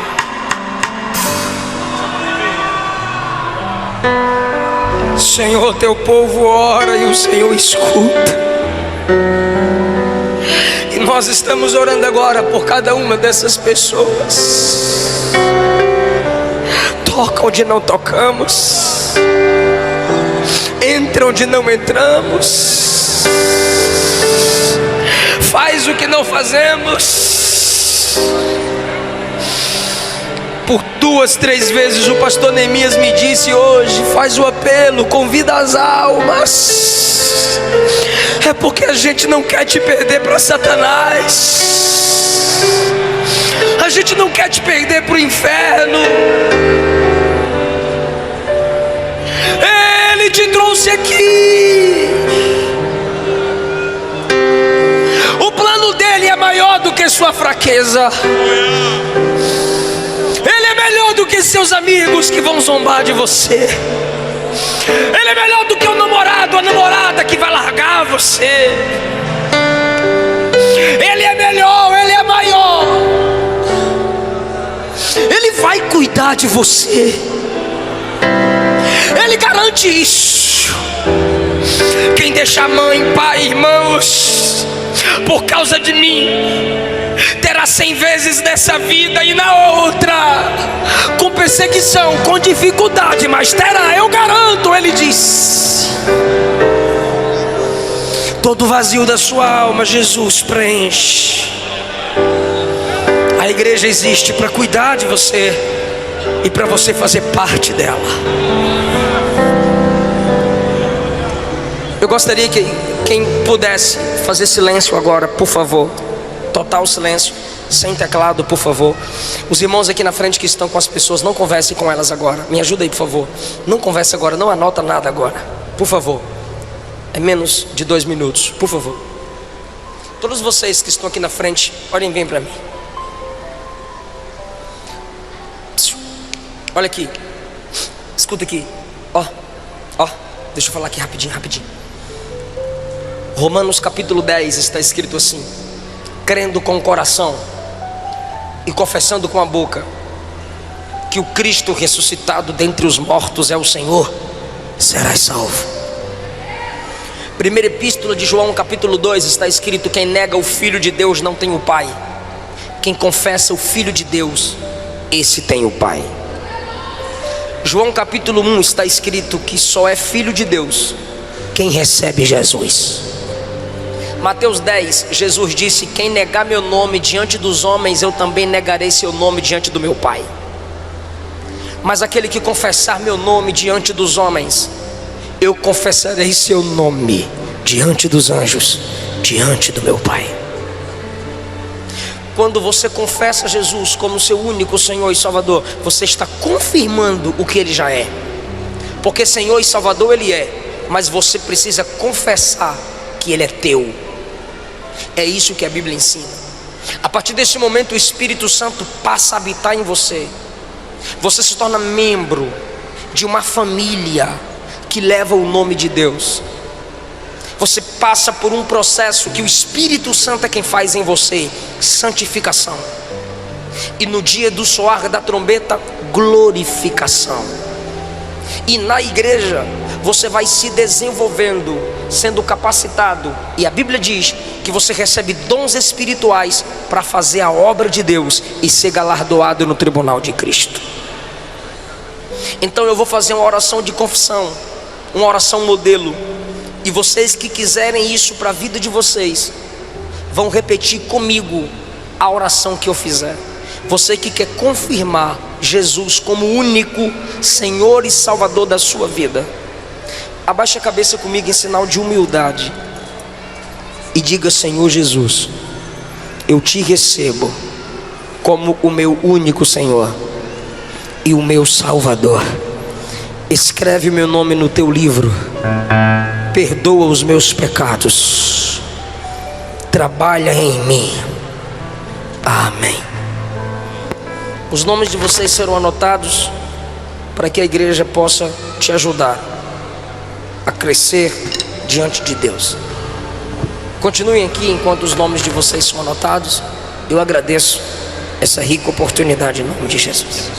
Senhor, teu povo ora e o Senhor escuta. E nós estamos orando agora por cada uma dessas pessoas. Toca onde não tocamos, entra onde não entramos, faz o que não fazemos. Por 2, 3 vezes o pastor Neemias me disse hoje: faz o apelo, convida as almas. É porque a gente não quer te perder para Satanás. A gente não quer te perder para o inferno. Ele te trouxe aqui. O plano dele é maior do que sua fraqueza. Ele é melhor do que seus amigos que vão zombar de você. Ele é melhor do que o namorado, a namorada que vai largar você. Ele é melhor, Ele é maior. Ele vai cuidar de você. Ele garante isso. Quem deixa mãe, pai, irmãos, por causa de mim, terá 100 vezes nessa vida e na outra, com perseguição, com dificuldade, mas terá, eu garanto. Ele diz: todo vazio da sua alma, Jesus preenche. A igreja existe para cuidar de você e para você fazer parte dela. Eu gostaria que quem pudesse fazer silêncio agora, por favor. Total silêncio, sem teclado, por favor. Os irmãos aqui na frente que estão com as pessoas, não converse com elas agora. Me ajuda aí, por favor. Não converse agora, não anota nada agora, por favor. É menos de 2 minutos, por favor. Todos vocês que estão aqui na frente, olhem bem para mim. Olha aqui, escuta aqui. Ó, deixa eu falar aqui rapidinho. Romanos capítulo 10 está escrito assim: crendo com o coração e confessando com a boca que o Cristo ressuscitado dentre os mortos é o Senhor, serás salvo. Primeira epístola de João capítulo 2 está escrito: quem nega o Filho de Deus não tem o Pai. Quem confessa o Filho de Deus, esse tem o Pai. João capítulo 1 está escrito que só é filho de Deus quem recebe Jesus. Mateus 10, Jesus disse: quem negar meu nome diante dos homens, eu também negarei seu nome diante do meu Pai. Mas aquele que confessar meu nome diante dos homens, eu confessarei seu nome diante dos anjos, diante do meu Pai. Quando você confessa Jesus como seu único Senhor e Salvador, você está confirmando o que Ele já é. Porque Senhor e Salvador Ele é, mas você precisa confessar que Ele é teu. É isso que a Bíblia ensina. A partir desse momento o Espírito Santo passa a habitar em você. Você se torna membro de uma família que leva o nome de Deus. Você passa por um processo que o Espírito Santo é quem faz em você: santificação. E no dia do soar da trombeta, glorificação. E na igreja você vai se desenvolvendo, sendo capacitado. E a Bíblia diz que você recebe dons espirituais para fazer a obra de Deus e ser galardoado no tribunal de Cristo. Então eu vou fazer uma oração de confissão, uma oração modelo. E vocês que quiserem isso para a vida de vocês, vão repetir comigo a oração que eu fizer. Você que quer confirmar Jesus como único Senhor e Salvador da sua vida, abaixe a cabeça comigo em sinal de humildade e diga: Senhor Jesus, eu te recebo como o meu único Senhor e o meu Salvador. Escreve meu nome no teu livro, perdoa os meus pecados, trabalha em mim. Amém. Os nomes de vocês serão anotados para que a igreja possa te ajudar a crescer diante de Deus. Continuem aqui enquanto os nomes de vocês são anotados. Eu agradeço essa rica oportunidade em nome de Jesus.